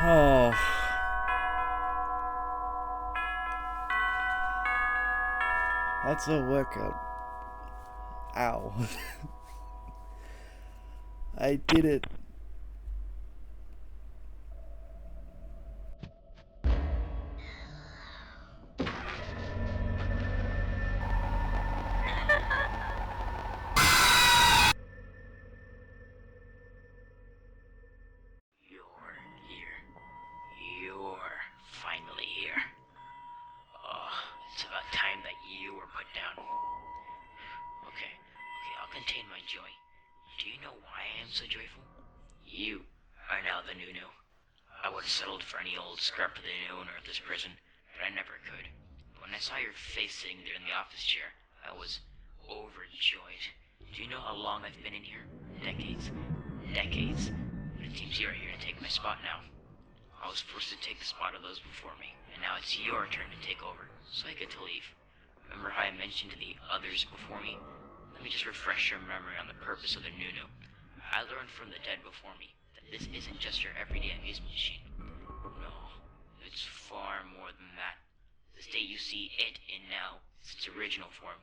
Oh. That's a workout. Ow. I did it. Finally here. Oh, it's about time that you were put down. Okay, I'll contain my joy. Do you know why I am so joyful? You are now the new. I would have settled for any old scrap for the owner of this prison, but I never could. When I saw your face sitting there in the office chair, I was overjoyed. Do you know how long I've been in here? Decades. But it seems you're here to take my spot now. I was forced to take the spot of those before me, and now it's your turn to take over, so I get to leave. Remember how I mentioned to the others before me? Let me just refresh your memory on the purpose of the Nunu. I learned from the dead before me that this isn't just your everyday amusement machine. No, it's far more than that. The state you see it in now is its original form.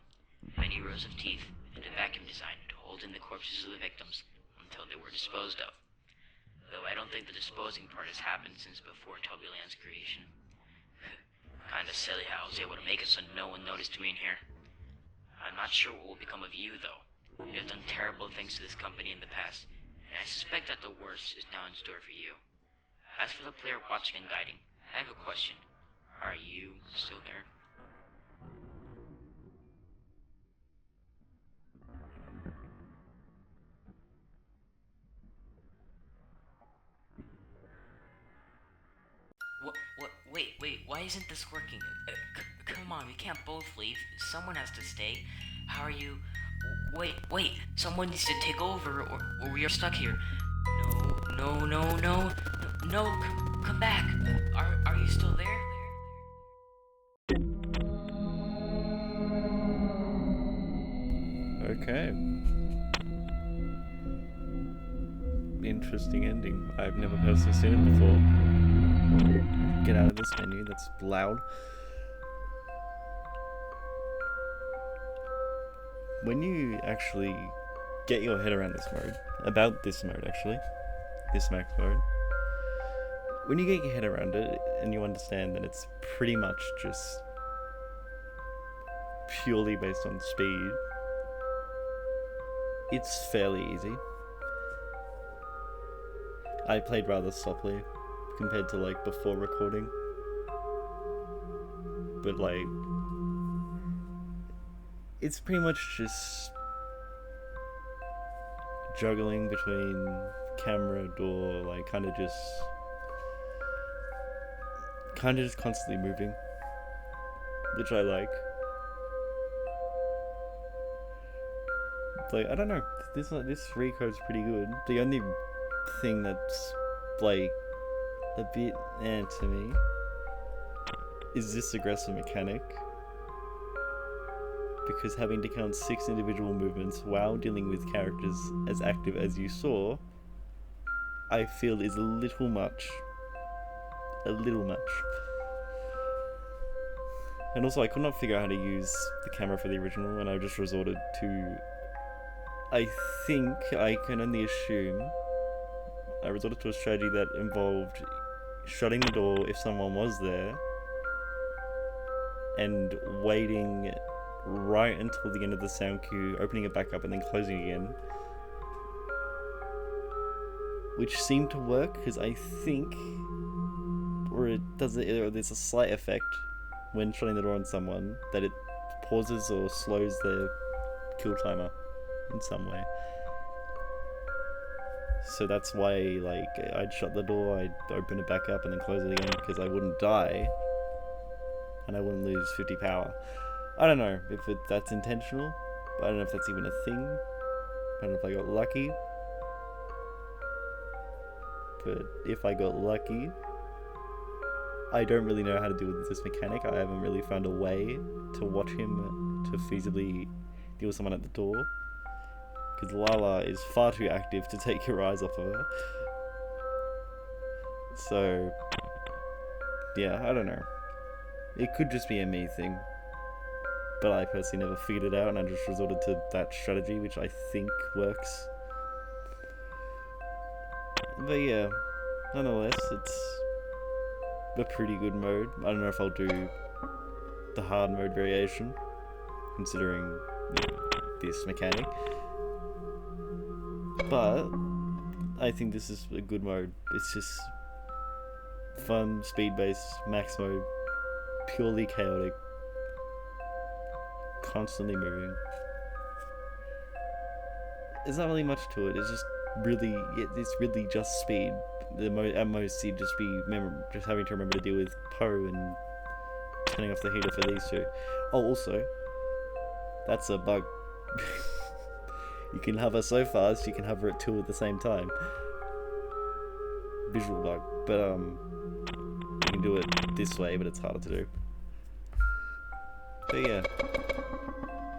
Many rows of teeth and a vacuum design to hold in the corpses of the victims until they were disposed of. Though I don't think the disposing part has happened since before Tubbyland's creation. Kinda silly how I was able to make it so no one noticed me in here. I'm not sure what will become of you, though. You have done terrible things to this company in the past, and I suspect that the worst is now in store for you. As for the player watching and guiding, I have a question. Are you still there? Wait, why isn't this working? Come on, we can't both leave. Someone has to stay. How are you? Wait, someone needs to take over, or we are stuck here. No, come back. Are you still there? Okay. Interesting ending. I've never personally seen it before. Get out of this menu, that's loud. When you actually get your head around this mode, this max mode, when you get your head around it and you understand that it's pretty much just purely based on speed, it's fairly easy. I played rather softly compared to like before recording, but like it's pretty much just juggling between camera, door, like kind of just constantly moving, which I like. like, I don't know. This Recode's pretty good. The only thing that's like a bit to me is this aggressive mechanic, because having to count 6 individual movements while dealing with characters as active as you saw, I feel is a little much. A little much. And also, I could not figure out how to use the camera for the original, and I just resorted to... I think I can only assume I resorted to a strategy that involved shutting the door if someone was there and waiting right until the end of the sound cue, opening it back up and then closing again, which seemed to work because I think, or there's a slight effect when shutting the door on someone that it pauses or slows their kill timer in some way. So that's why, like, I'd shut the door, I'd open it back up and then close it again, because I wouldn't die and I wouldn't lose 50 power. I don't know if that's intentional, but I don't know if that's even a thing. I don't know if I got lucky. But if I got lucky, I don't really know how to deal with this mechanic. I haven't really found a way to watch him to feasibly deal with someone at the door, because Lala is far too active to take your eyes off of her. So, yeah, I don't know. It could just be a me thing, but I personally never figured it out, and I just resorted to that strategy, which I think works. But yeah, nonetheless, it's a pretty good mode. I don't know if I'll do the hard mode variation, considering this mechanic, but I think this is a good mode. It's just fun, speed-based, max mode, purely chaotic, constantly moving. There's not really much to it. It's just really, it's really just speed. At most, you'd just be just having to remember to deal with Poe and turning off the heater for these two. Oh, also, that's a bug. You can hover so fast, you can hover at 2 at the same time. Visual bug, but you can do it this way, but it's harder to do. But yeah,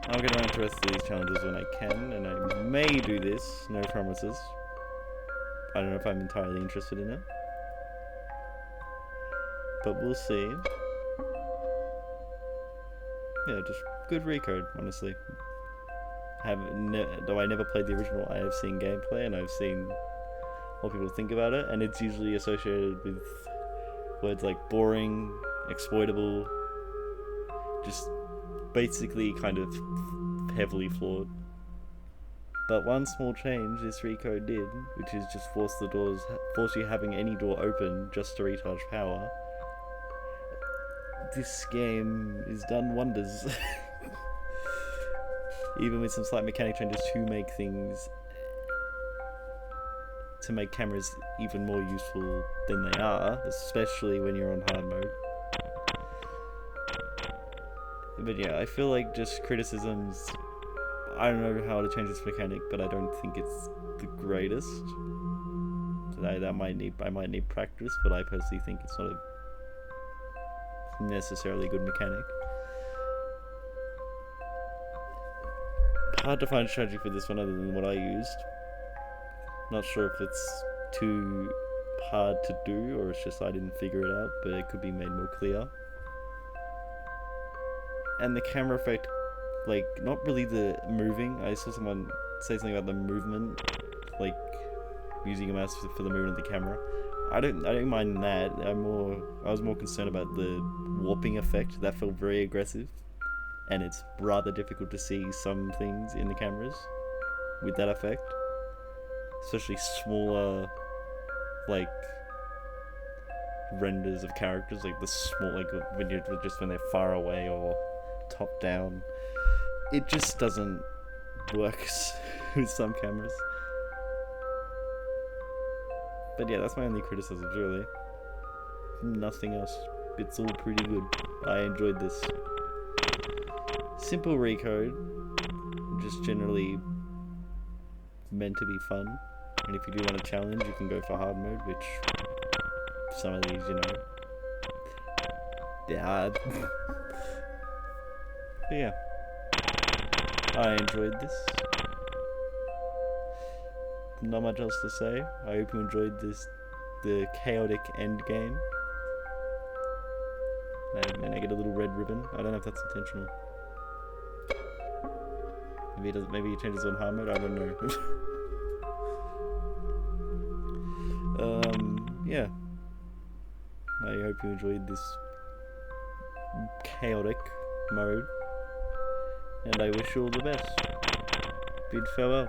I'll get around to the rest of these challenges when I can, and I may do this, no promises. I don't know if I'm entirely interested in it, but we'll see. Yeah, just good Recode, honestly. Though I never played the original, I have seen gameplay and I've seen what people think about it, and it's usually associated with words like boring, exploitable, just basically kind of heavily flawed. But one small change this Recode did, which is just force you having any door open just to recharge power. This game has done wonders. Even with some slight mechanic changes to make cameras even more useful than they are, especially when you're on hard mode. But yeah, I feel like just criticisms, I don't know how to change this mechanic, but I don't think it's the greatest. So I might need practice, but I personally think it's not a necessarily good mechanic. Hard to find strategy for this one other than what I used. Not sure if it's too hard to do or it's just I didn't figure it out, but it could be made more clear. And the camera effect, like, not really the moving. I saw someone say something about the movement, like using a mouse for the movement of the camera. I don't mind that. I was more concerned about the warping effect. That felt very aggressive, and it's rather difficult to see some things in the cameras with that effect, especially smaller, like, renders of characters, like the small, like when they're far away or top down. It just doesn't work with some cameras. But yeah, that's my only criticism, really. Nothing else. It's all pretty good. I enjoyed this. Simple Recode. Just generally meant to be fun. And if you do want a challenge, you can go for hard mode, which some of these, they're hard. But yeah, I enjoyed this. Not much else to say. I hope you enjoyed the chaotic Endgame. And I get a little red ribbon. I don't know if that's intentional. Maybe he changes on hard mode. I don't know. Yeah. I hope you enjoyed this chaotic mode, and I wish you all the best. Bid farewell.